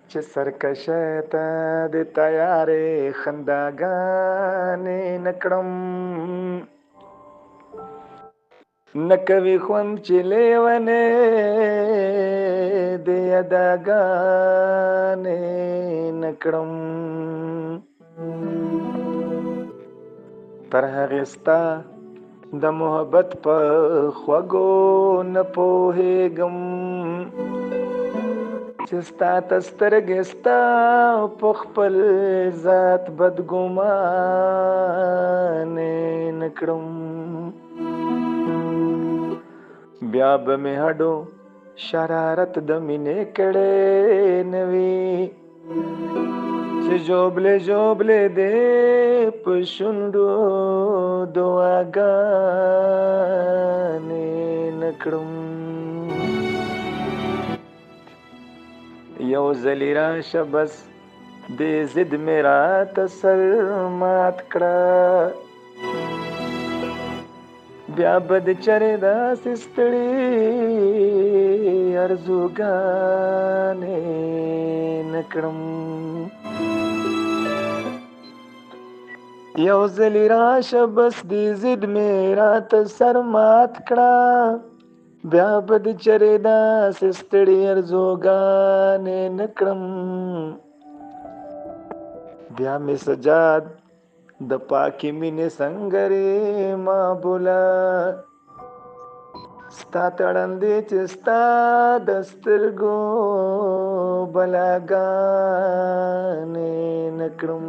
چې سرکشه ته د تیارې خنداګانې نکړم، نکوي خوند چې لیونې د اداګانې نکړم. تر هغې ستا د محبت په خوږو نه پوهېږم، چې ستا ته سترګې ستا په خپل ذات بدګمانې نکړم. بیا به مې هډو شرارت د مینې کړې نه وي، چې ژوبلې ژوبلې دې په شونډو دعاګانې نکړم. یو ځلې راشه بس دې ضد مې راته سر مات کړه، بیا به د چرې داسې ستړي ارزوګانې نکړم. یو ځلې راشه بس دې ضد مې راته سر مات کړه، بیا به د چرې داسې ستړي ارزوګانې نکړم. بیا مې سجاد د پاکې مینې سنګرې معبوله، ستا تړندې چې ستا د سترګو بلاګانې نکړم.